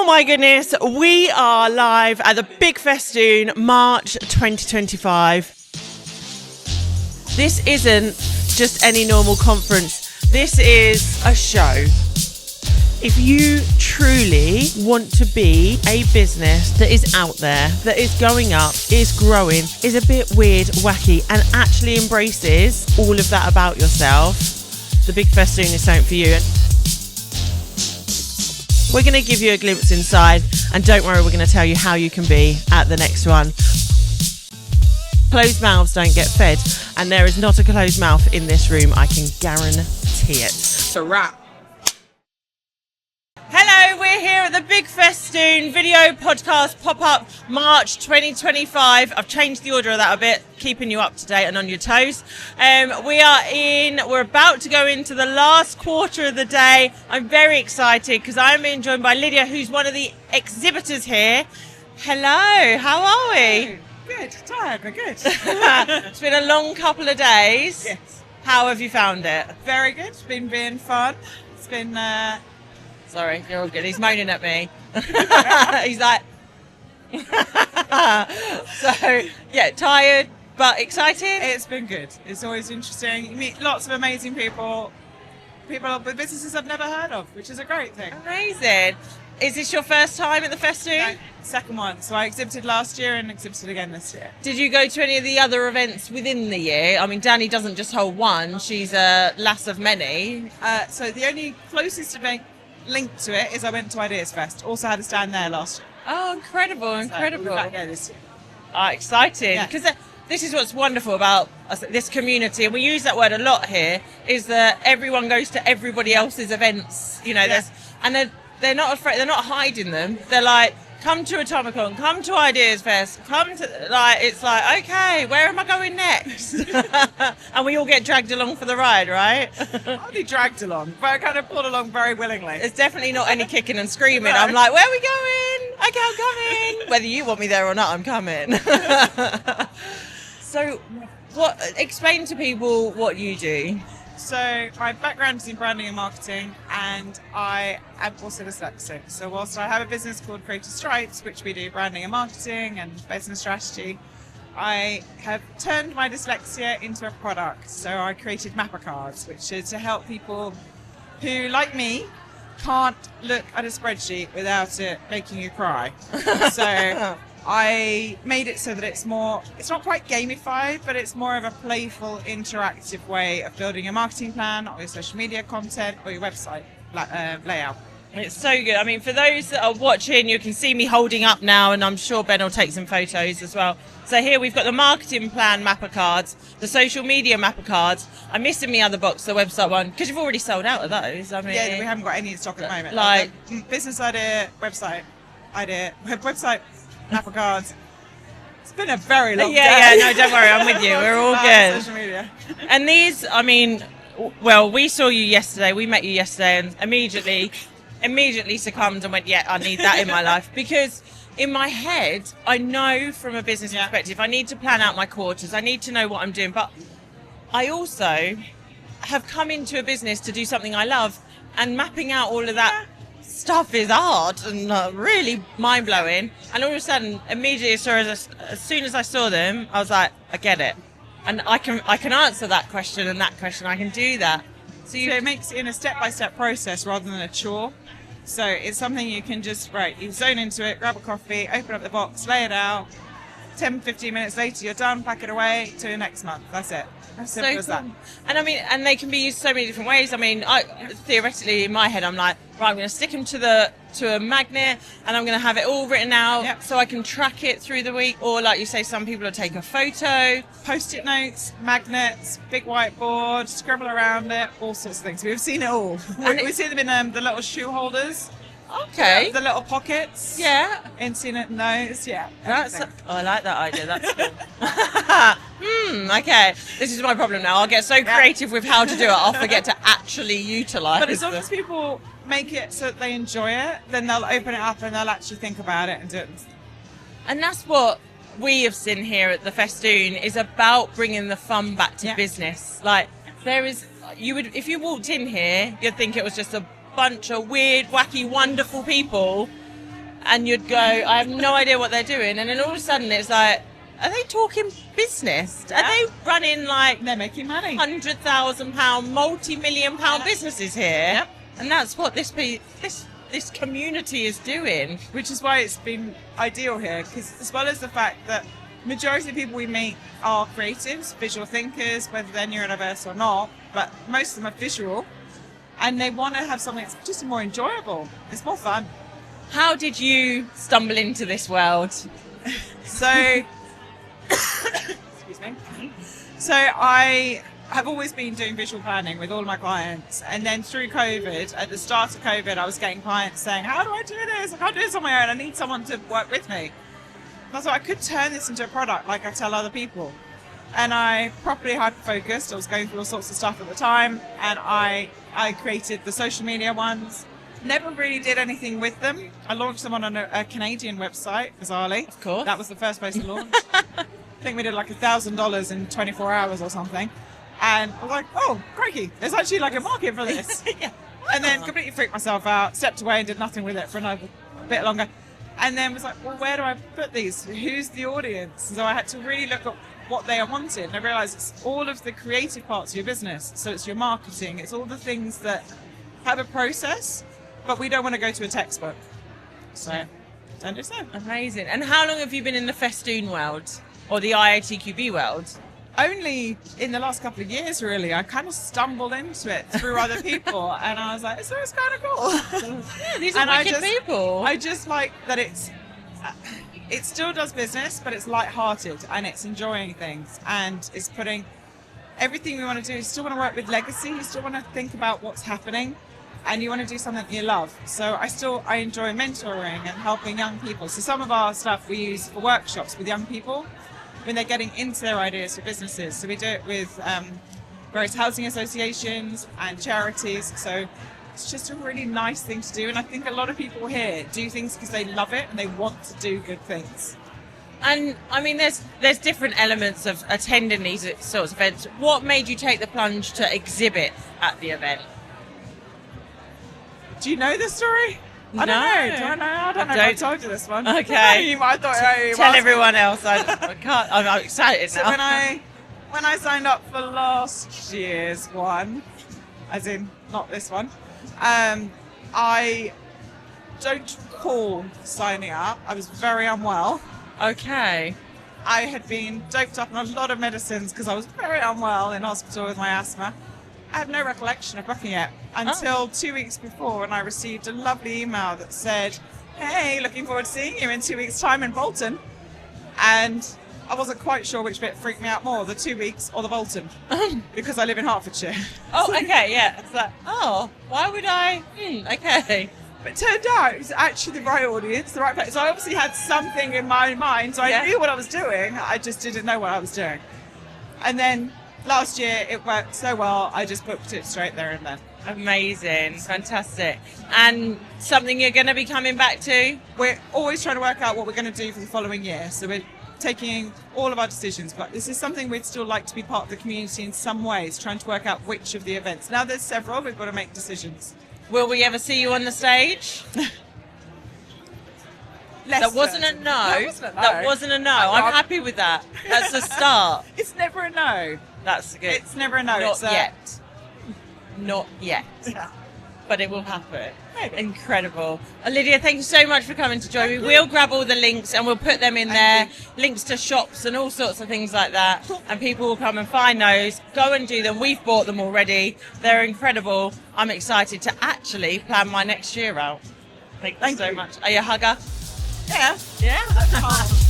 Oh my goodness, we are live at the Big Festoon, March 2025. This isn't just any normal conference, this is a show. If you truly want to be a business that is out there, that is going up, is growing, is a bit weird, wacky, and actually embraces all of that about yourself, the Big Festoon is something for you. We're going to give you a glimpse inside, and don't worry, we're going to tell you how you can be at the next one. Closed mouths don't get fed, and there is not a closed mouth in this room, I can guarantee it. It's a wrap. Hello, we're here at the Big Festoon video podcast pop-up March 2025. I've changed the order of that a bit, keeping you up to date and on your toes. We're about to go into the last quarter of the day. I'm very excited because I'm being joined by Lydia, who's one of the exhibitors here. Hello, how are we? Good, tired, but good. It's been a long couple of days. Yes. How have you found it? Very good. It's been fun. It's been... Sorry, you're all good. He's moaning at me. He's like... So, yeah, tired, but excited? It's been good. It's always interesting. You meet lots of amazing people with businesses I've never heard of, which is a great thing. Amazing. Is this your first time at the Festoon? No, second one. So I exhibited last year and exhibited again this year. Did you go to any of the other events within the year? I mean, Danny doesn't just hold one. She's a lass of many. So the only closest event linked to it is I went to Ideas Fest. Also had a stand there last year. Oh, incredible. So we'll be back there this year. Exciting. Yeah. Because this is what's wonderful about this community, and we use that word a lot here, is that everyone goes to everybody else's events. You know, they're not afraid, they're not hiding them. They're like, come to Atomicon, come to Ideas Fest, come to, it's like, okay, where am I going next? And we all get dragged along for the ride, right? I'll be dragged along, but I kind of pulled along very willingly. It's definitely not any kicking and screaming. No. I'm like, where are we going? Okay, I'm coming. Whether you want me there or not, I'm coming. So, explain to people what you do. So my background is in branding and marketing, and I am also dyslexic. So whilst I have a business called Creative Stripes, which we do branding and marketing and business strategy, I have turned my dyslexia into a product. So I created Mapper Cards, which is to help people who, like me, can't look at a spreadsheet without it making you cry. So I made it so that it's not quite gamified, but it's more of a playful, interactive way of building your marketing plan or your social media content or your website layout. It's so good. I mean, for those that are watching, you can see me holding up now, and I'm sure Ben will take some photos as well. So here we've got the marketing plan Mapper Cards, the social media Mapper Cards. I'm missing the other box, the website one, because you've already sold out of those. I mean, yeah, we haven't got any in stock at the moment. Like business idea, website idea, website, Mapper Cards. It's been a very long day. Yeah, no, don't worry, I'm with you. We're all good. Social media. And these, I mean, well, we saw you yesterday, we met you yesterday, and immediately succumbed and went, yeah, I need that in my life. Because in my head, I know from a business perspective, I need to plan out my quarters, I need to know what I'm doing, but I also have come into a business to do something I love, and mapping out all of that stuff is hard and really mind-blowing. And all of a sudden, immediately, as soon as I saw them, I was like, I get it. And I can answer that question and that question, I can do that. So it makes it in a step-by-step process rather than a chore. So it's something you can just, you zone into it, grab a coffee, open up the box, lay it out. 10, 15 minutes later, you're done, pack it away to next month. That's it. As simple as that. And I mean, and they can be used so many different ways. I mean, theoretically in my head, I'm like, right, I'm going to stick them to a magnet, and I'm going to have it all written out so I can track it through the week. Or like you say, some people will take a photo, post-it notes, magnets, big whiteboard, scribble around it, all sorts of things. We've seen it all. We've seen them in the little shoe holders. Okay. The little pockets. Yeah. And seen it in those. Yeah. I like that idea. That's cool. Okay. This is my problem now. I'll get so creative with how to do it, I'll forget to actually utilise. But as long as people make it so that they enjoy it, then they'll open it up and they'll actually think about it and do it. And that's what we have seen here at the Festoon, is about bringing the fun back to business. Like, there is, if you walked in here, you'd think it was just a bunch of weird, wacky, wonderful people and you'd go, I have no idea what they're doing, and then all of a sudden it's like, are they talking business? Are they running like They're making money. £100,000, multi-million-pound businesses here? Yep. And that's what this community is doing. Which is why it's been ideal here, because as well as the fact that majority of the people we meet are creatives, visual thinkers, whether they're neurodiverse or not, but most of them are visual, and they want to have something that's just more enjoyable. It's more fun. How did you stumble into this world? So, excuse me. So I have always been doing visual planning with all of my clients, and then through COVID, at the start of COVID, I was getting clients saying, how do I do this? I can't do this on my own. I need someone to work with me. I thought I could turn this into a product like I tell other people. And I properly hyper-focused. I was going through all sorts of stuff at the time, and I created the social media ones. Never really did anything with them. I launched them on a Canadian website, bizarrely. Of course. That was the first place to launch. I think we did like $1,000 in 24 hours or something. And I was like, oh, crikey, there's actually like a market for this. Yeah. And then completely freaked myself out, stepped away and did nothing with it for another bit longer. And then was like, well, where do I put these? Who's the audience? So I had to really look at what they wanted. And I realized it's all of the creative parts of your business. So it's your marketing. It's all the things that have a process, but we don't want to go to a textbook. So don't do so. Amazing. And how long have you been in the Festoon world or the IATQB world? Only in the last couple of years, really. I kind of stumbled into it through other people, and I was like, so it's kind of cool. Yeah, these are wicked people. I just like that it still does business, but it's lighthearted and it's enjoying things, and it's putting everything we want to do. You still want to work with legacy. You still want to think about what's happening, and you want to do something you love. So I enjoy mentoring and helping young people. So some of our stuff we use for workshops with young people when they're getting into their ideas for businesses. So we do it with various housing associations and charities. So it's just a really nice thing to do. And I think a lot of people here do things because they love it and they want to do good things. And I mean, there's different elements of attending these sorts of events. What made you take the plunge to exhibit at the event? Do you know the story? I don't know. I don't know if I told you this one. Okay. I thought you Tell asked everyone else. I can't. I'm excited So now. when I signed up for last year's one, as in not this one, I don't recall signing up. I was very unwell. Okay. I had been doped up on a lot of medicines because I was very unwell in hospital with my asthma. I have no recollection of booking it until 2 weeks before, when I received a lovely email that said, hey, looking forward to seeing you in 2 weeks' time in Bolton. And I wasn't quite sure which bit freaked me out more, the 2 weeks or the Bolton, because I live in Hertfordshire. Oh, okay, yeah. It's like, oh, why would I? Okay. But it turned out it was actually the right audience, the right place. So I obviously had something in my mind, so I knew what I was doing. I just didn't know what I was doing. And then last year it worked so well, I just booked it straight there and then. Amazing, fantastic. And something you're going to be coming back to? We're always trying to work out what we're going to do for the following year. So we're taking all of our decisions, but this is something we'd still like to be part of the community in some ways, trying to work out which of the events. Now there's several, we've got to make decisions. Will we ever see you on the stage? That wasn't a no. That wasn't a no. I'm happy with that. That's a start. It's never a no. That's good. It's never a no. Not yet. Not yet. Yeah. But it will happen. Maybe. Incredible. Lydia, thank you so much for coming to join me. We'll grab all the links and we'll put them in there. Links to shops and all sorts of things like that. And people will come and find those. Go and do them. We've bought them already. They're incredible. I'm excited to actually plan my next year out. Thank you so much. Are you a hugger? Yeah. Yeah?